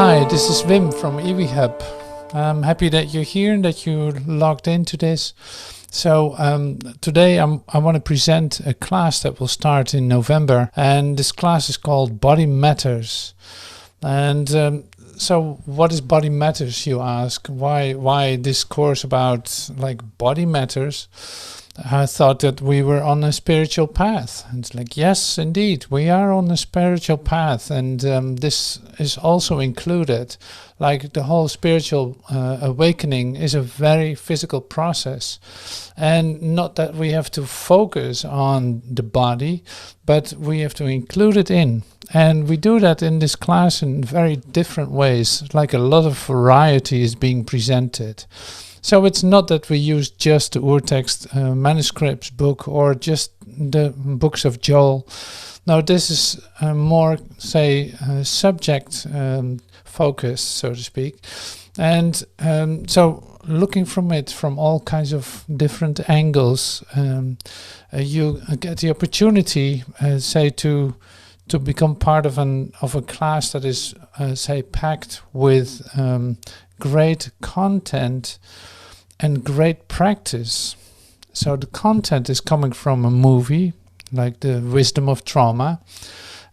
Hi, this is Wim from iwihub. I'm happy that you're here and that you logged into this. So today I want to present a class that will start in November, and this class is called Body Matters. And so what is Body Matters, you ask? Why this course about like body matters? I thought that we were on a spiritual path. And it's like, yes, indeed, we are on a spiritual path. And this is also included. Like the whole spiritual awakening is a very physical process. And not that we have to focus on the body, but we have to include it in. And we do that in this class in very different ways. Like a lot of variety is being presented. So it's not that we use just the Urtext manuscripts book or just the books of Joel. No, this is more, say, subject focused, so to speak. And so looking from it from all kinds of different angles, you get the opportunity, say, to become part of a class that is, say, packed with great content and great practice. So the content is coming from a movie, like The Wisdom of Trauma,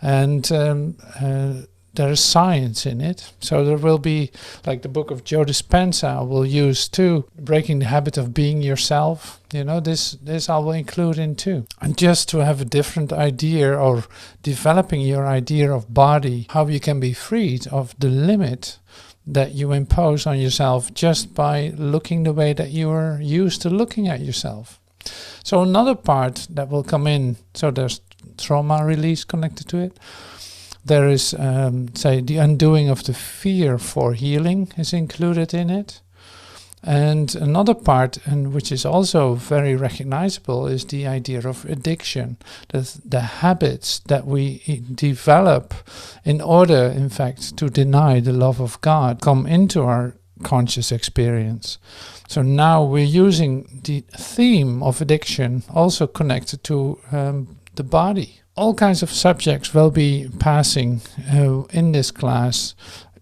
and there is science in it. So there will be, like the book of Joe Dispenza I will use too, Breaking the Habit of Being Yourself. You know, this I will include in too. And just to have a different idea, or developing your idea of body, how you can be freed of the limit that you impose on yourself just by looking the way that you are used to looking at yourself. So another part that will come in, so there's trauma release connected to it. There is, say, the undoing of the fear for healing is included in it. And another part, and which is also very recognizable, is the idea of addiction, the habits that we develop in order, in fact, to deny the love of God come into our conscious experience. So now we're using the theme of addiction also connected to the body. All kinds of subjects will be passing in this class.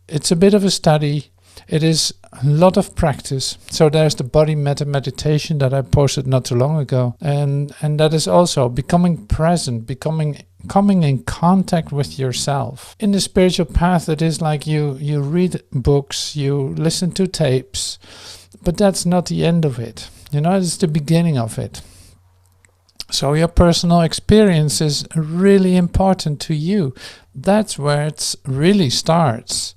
It's a bit of a study. It is a lot of practice. So there's the body metta meditation that I posted not too long ago. And that is also becoming present, coming in contact with yourself. In the spiritual path, it is like you read books, you listen to tapes, but that's not the end of it. You know, it's the beginning of it. So your personal experience is really important to you. That's where it really starts.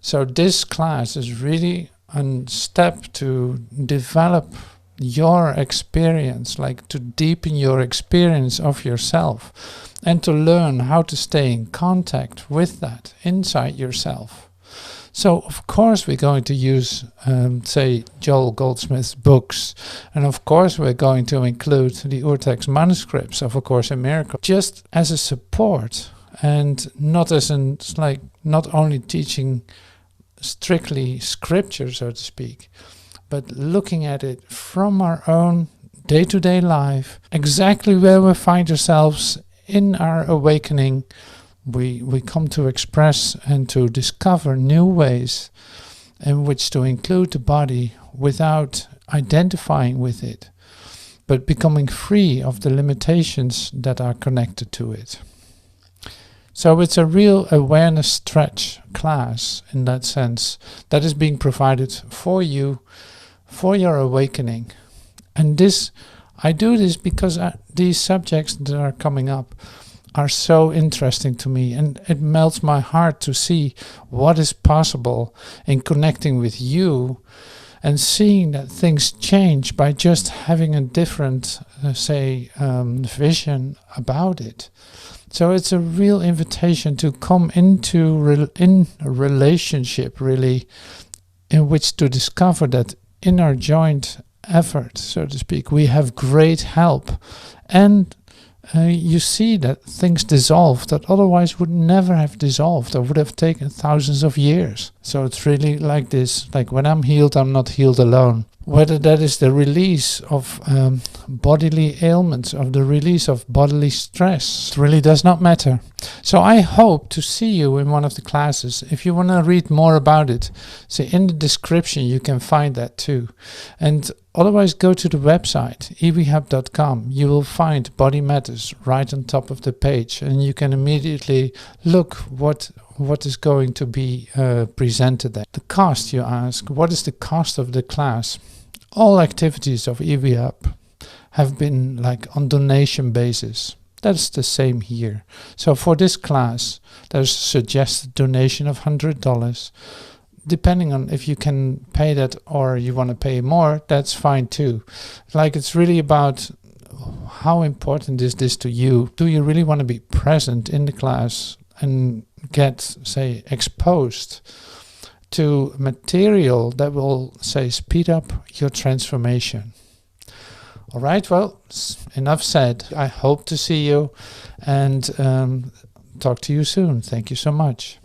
So this class is really a step to develop your experience, like to deepen your experience of yourself and to learn how to stay in contact with that inside yourself. So of course we're going to use, say, Joel Goldsmith's books, and of course we're going to include the Urtext manuscripts of A Course in Miracles, just as a support, and not as not only teaching strictly scripture, so to speak, but looking at it from our own day-to-day life, exactly where we find ourselves in our awakening. We come to express and to discover new ways in which to include the body without identifying with it, but becoming free of the limitations that are connected to it. So it's a real awareness stretch class in that sense that is being provided for you, for your awakening. And I do this because these subjects that are coming up are so interesting to me, and it melts my heart to see what is possible in connecting with you and seeing that things change by just having a different, vision about it. So it's a real invitation to come into in a relationship, really, in which to discover that in our joint effort, so to speak, we have great help. And you see that things dissolve that otherwise would never have dissolved or would have taken thousands of years. So it's really like this, like when I'm healed, I'm not healed alone. whether that is the release of bodily ailments, of the release of bodily stress, it really does not matter. So I hope to see you in one of the classes. If you want to read more about it, see in the description you can find that too. And otherwise go to the website iwihub.com. You will find Body Matters right on top of the page, and you can immediately look what is going to be presented there. The cost, you ask, what is the cost of the class? All activities of iwihub have been like on donation basis. That's the same here. So for this class, there's a suggested donation of $100. Depending on if you can pay that or you want to pay more, that's fine too. Like, it's really about how important is this to you? Do you really want to be present in the class and get, say, exposed to material that will, say, speed up your transformation? All right, well, enough said. I hope to see you and talk to you soon. Thank you so much.